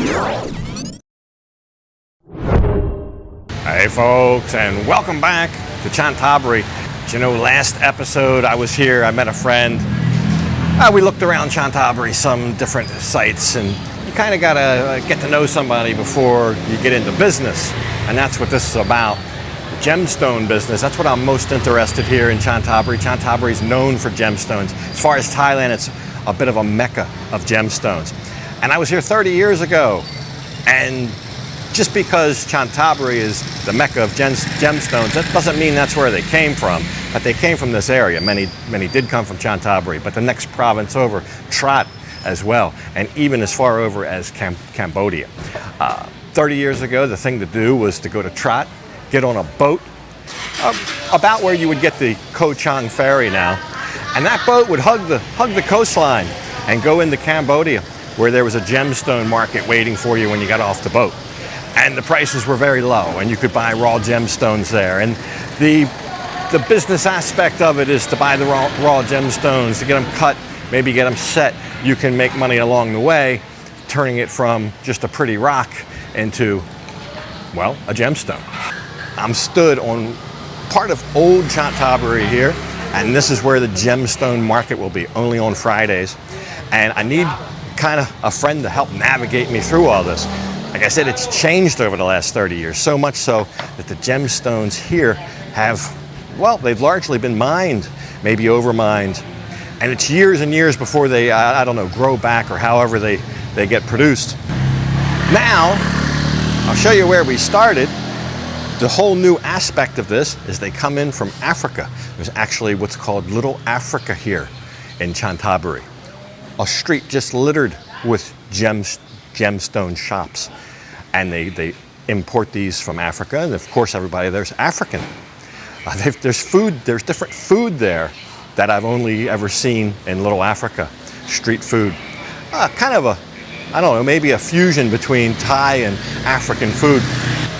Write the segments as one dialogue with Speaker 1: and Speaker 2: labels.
Speaker 1: Hey folks, and welcome back to Chantanaburi. You know, last episode I was here, I met a friend. We looked around Chantanaburi, some different sites, and you kind of got to get to know somebody before you get into business. And that's what this is about. The gemstone business, that's what I'm most interested here in Chantanaburi. Chantanaburi is known for gemstones. As far as Thailand, it's a bit of a mecca of gemstones. And I was here 30 years ago, and just because Chantanaburi is the mecca of gemstones, that doesn't mean that's where they came from. But they came from this area. Many did come from Chantanaburi, but the next province over, Trat as well, and even as far over as Cambodia. 30 years ago, the thing to do was to go to Trat, get on a boat, about where you would get the Koh Chang ferry now, and that boat would hug the coastline and go into Cambodia, where there was a gemstone market waiting for you when you got off the boat. And the prices were very low, and you could buy raw gemstones there. And the business aspect of it is to buy the raw gemstones, to get them cut, maybe get them set. You can make money along the way, turning it from just a pretty rock into, well, a gemstone. I'm stood on part of old Chantanaburi here, and this is where the gemstone market will be, only on Fridays. And I need kind of a friend to help navigate me through all this. Like I said, it's changed over the last 30 years, so much so that the gemstones here have, well, they've largely been mined, maybe overmined. And it's years and years before they, I don't know, grow back or however they get produced. Now, I'll show you where we started. The whole new aspect of this is they come in from Africa. There's actually what's called Little Africa here in Chantanaburi. A street just littered with gemstone shops, and they import these from Africa, and of course everybody there's African. There's different food there that I've only ever seen in Little Africa. Street food, kind of a, I don't know, maybe a fusion between Thai and African food.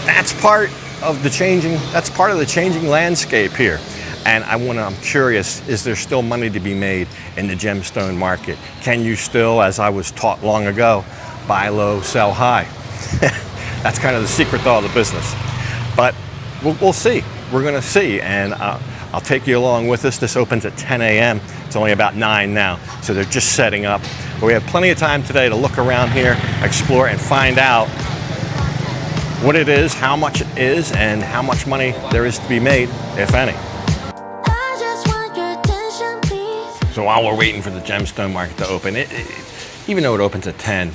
Speaker 1: That's part of the changing landscape here. And I'm curious, is there still money to be made in the gemstone market? Can you still, as I was taught long ago, buy low, sell high? That's kind of the secret to all the business. But we'll see. We're going to see, and I'll take you along with us. This opens at 10 a.m. It's only about 9 now, so they're just setting up. But we have plenty of time today to look around here, explore, and find out what it is, how much it is, and how much money there is to be made, if any. So while we're waiting for the gemstone market to open, even though it opens at 10,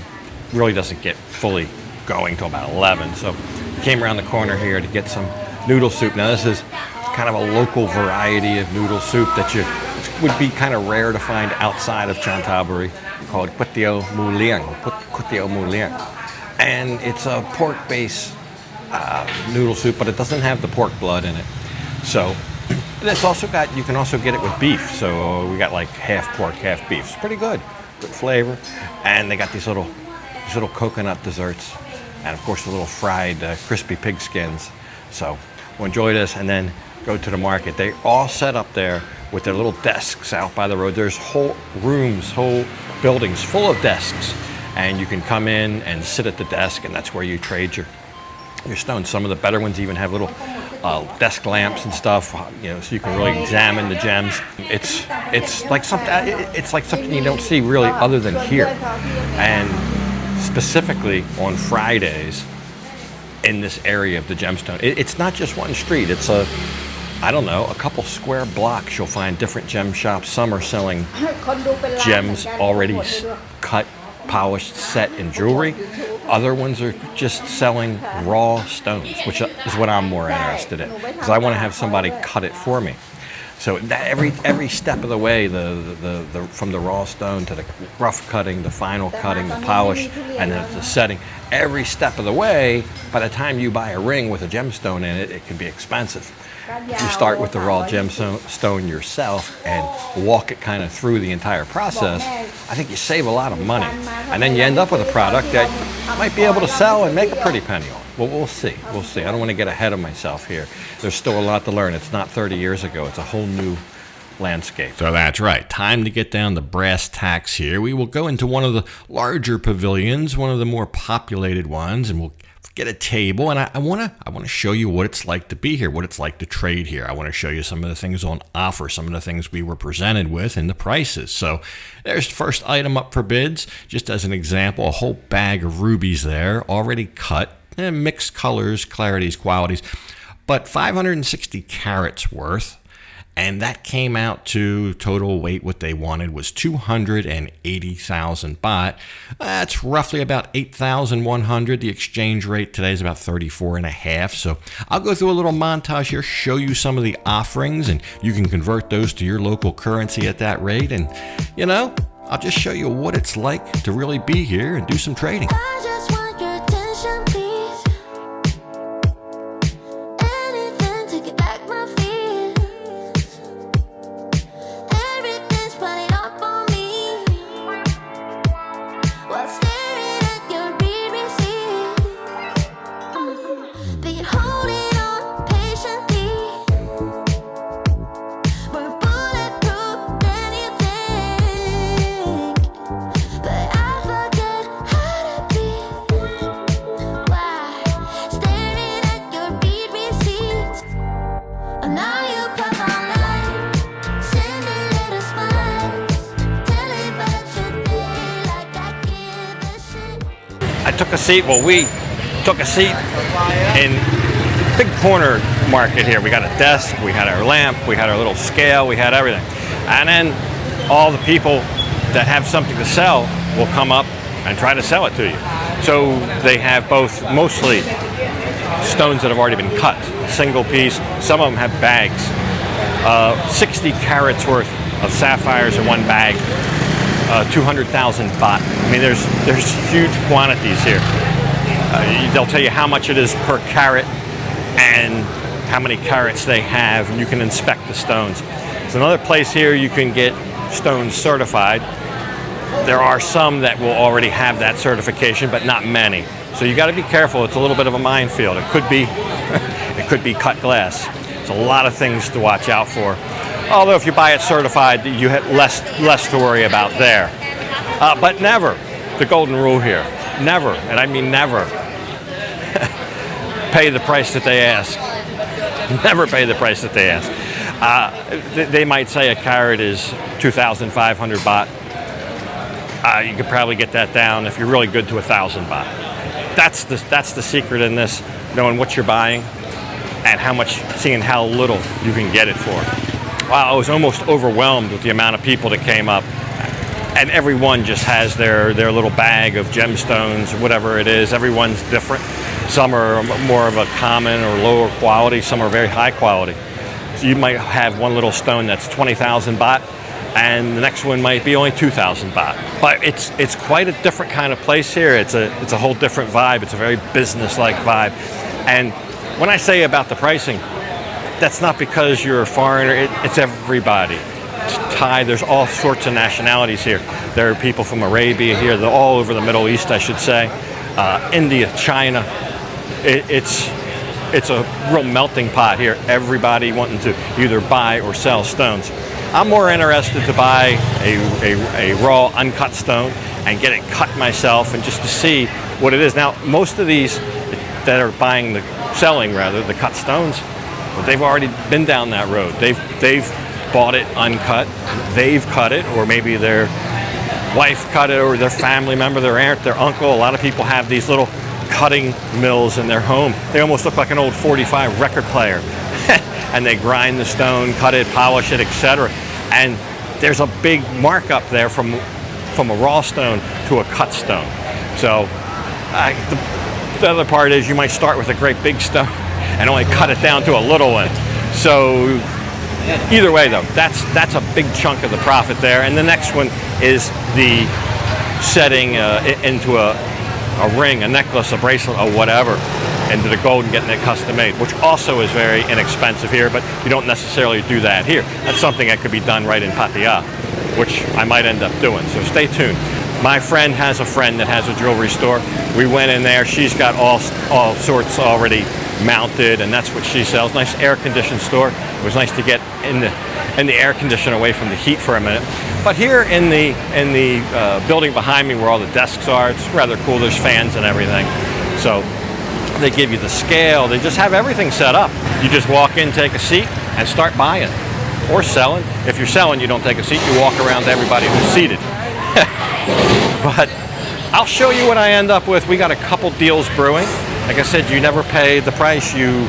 Speaker 1: really doesn't get fully going till about 11. So came around the corner here to get some noodle soup. Now this is kind of a local variety of noodle soup that would be kind of rare to find outside of Chantanaburi, called Kwetiao Muliang. And it's a pork-based noodle soup, but it doesn't have the pork blood in it. So it's also you can also get it with beef. So we got like half pork, half beef. It's pretty good flavor. And they got these little coconut desserts, and of course the little fried crispy pig skins. So we'll enjoy this and then go to the market. They all set up there with their little desks out by the road. There's whole rooms, whole buildings full of desks, and you can come in and sit at the desk, and that's where you trade your stones. Some of the better ones even have little desk lamps and stuff, you know, so you can really examine the gems. It's like something you don't see really other than here. And specifically on Fridays in this area of the gemstone, it's not just one street. It's a couple square blocks. You'll find different gem shops. Some are selling gems already cut, polished, set in jewelry. Other ones are just selling raw stones, which is what I'm more interested in, because I want to have somebody cut it for me. So every step of the way, from the raw stone to the rough cutting, the final cutting, the polish, and the setting, every step of the way, by the time you buy a ring with a gemstone in it, it can be expensive. You start with the raw gemstone yourself and walk it kind of through the entire process. I think you save a lot of money. And then you end up with a product that you might be able to sell and make a pretty penny on. Well, we'll see. We'll see. I don't want to get ahead of myself here. There's still a lot to learn. It's not 30 years ago. It's a whole new landscape. So that's right. Time to get down to brass tacks here. We will go into one of the larger pavilions, one of the more populated ones, and we'll get a table. And I want to show you what it's like to be here, what it's like to trade here. I want to show you some of the things on offer, some of the things we were presented with, and the prices. So there's the first item up for bids. Just as an example, a whole bag of rubies there, already cut, mixed colors, clarities, qualities, but 560 carats worth. And that came out to total weight, what they wanted was 280,000 baht. That's roughly about 8,100. The exchange rate today is about 34.5. So I'll go through a little montage here, show you some of the offerings, and you can convert those to your local currency at that rate. And, you know, I'll just show you what it's like to really be here and do some trading.
Speaker 2: I just want your attention, please. Anything to get back my fears. Everything's piling up on me while staring at your read receipt. Been holding on patiently. We're bulletproof than you think, but I forget how to be. Why? Staring at your read receipts. And now you pop online, sending little smiles, telling about your day like I give a shit.
Speaker 1: I took a seat, we took a seat in big corner market here. We got a desk, we had our lamp, we had our little scale, we had everything. And then all the people that have something to sell will come up and try to sell it to you. So they have both, mostly stones that have already been cut, single piece. Some of them have bags. 60 carats worth of sapphires in one bag, 200,000 baht. I mean, there's huge quantities here. They'll tell you how much it is per carat and how many carats they have, and you can inspect the stones. It's another place here you can get stones certified. There are some that will already have that certification, but not many. So you got to be careful. It's a little bit of a minefield. It could be, it could be cut glass. It's a lot of things to watch out for. Although if you buy it certified, you have less to worry about there. But never, the golden rule here, never, and I mean never, pay the price that they ask. Never pay the price that they ask. They might say a carat is 2,500 baht. You could probably get that down if you're really good to 1,000 baht. That's the secret in this, knowing what you're buying and how much, seeing how little you can get it for. Wow, I was almost overwhelmed with the amount of people that came up, and everyone just has their little bag of gemstones, whatever it is. Everyone's different. Some are more of a common or lower quality. Some are very high quality. So you might have one little stone that's 20,000 baht, and the next one might be only 2,000 baht. But it's quite a different kind of place here. It's a whole different vibe. It's a very business-like vibe. And when I say about the pricing, that's not because you're a foreigner. It's everybody. It's Thai. There's all sorts of nationalities here. There are people from Arabia here. They're all over the Middle East, I should say. India, China. It's a real melting pot here. Everybody wanting to either buy or sell stones. I'm more interested to buy a raw, uncut stone and get it cut myself and just to see what it is. Now, most of these that are selling the cut stones, they've already been down that road. They've bought it uncut. They've cut it, or maybe their wife cut it, or their family member, their aunt, their uncle. A lot of people have these little cutting mills in their home. They almost look like an old 45 record player. And they grind the stone, cut it, polish it, etc. And there's a big markup there from a raw stone to a cut stone. So the other part is you might start with a great big stone and only cut it down to a little one. So either way though, that's a big chunk of the profit there. And the next one is the setting into a ring, a necklace, a bracelet, or whatever, into the gold and getting it custom made, which also is very inexpensive here, but you don't necessarily do that here. That's something that could be done right in Pattaya, which I might end up doing, so stay tuned. My friend has a friend that has a jewelry store. We went in there. She's got all sorts already mounted, and that's what she sells. Nice air-conditioned store. It was nice to get and the air conditioner away from the heat for a minute. But here in the building behind me where all the desks are, it's rather cool. There's fans and everything. So they give you the scale. They just have everything set up. You just walk in, take a seat, and start buying or selling. If you're selling, you don't take a seat. You walk around to everybody who's seated. But I'll show you what I end up with. We got a couple deals brewing. Like I said, you never pay the price. You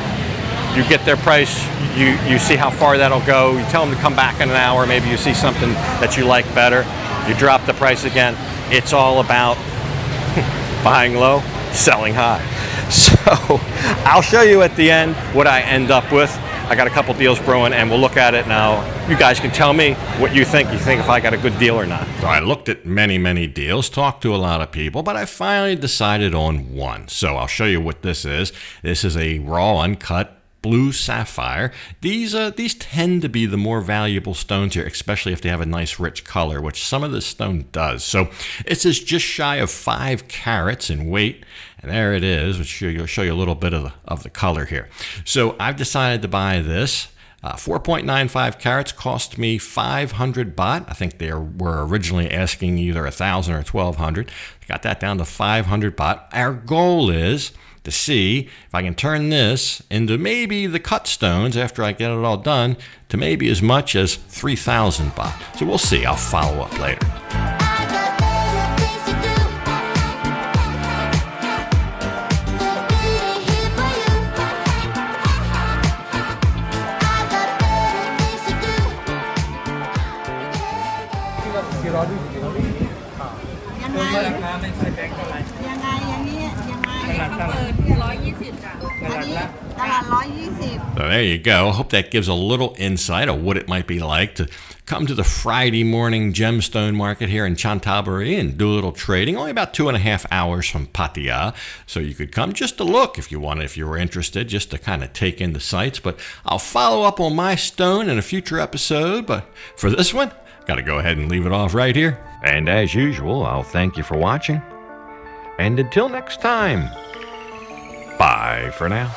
Speaker 1: get their price. You see how far that'll go. You tell them to come back in an hour. Maybe you see something that you like better. You drop the price again. It's all about buying low, selling high. So I'll show you at the end what I end up with. I got a couple deals brewing, and we'll look at it now. You guys can tell me what you think. You think if I got a good deal or not. So I looked at many deals, talked to a lot of people, but I finally decided on one. So I'll show you what this is. This is a raw, uncut blue sapphire. These tend to be the more valuable stones here, especially if they have a nice rich color, which some of this stone does. So it is just shy of 5 carats in weight. And there it is, which will show you a little bit of the color here. So I've decided to buy this. 4.95 carats cost me 500 baht. I think they were originally asking either 1,000 or 1,200. Got that down to 500 baht. Our goal is to see if I can turn this into maybe the cut stones after I get it all done to maybe as much as 3,000 baht. So we'll see. I'll follow up later. So there you go. I hope that gives a little insight of what it might be like to come to the Friday morning Gemstone Market here in Chantanaburi and do a little trading. Only about 2.5 hours from Pattaya. So you could come just to look if you wanted, if you were interested, just to kind of take in the sights. But I'll follow up on my stone in a future episode. But for this one, got to go ahead and leave it off right here. And as usual, I'll thank you for watching. And until next time, bye for now.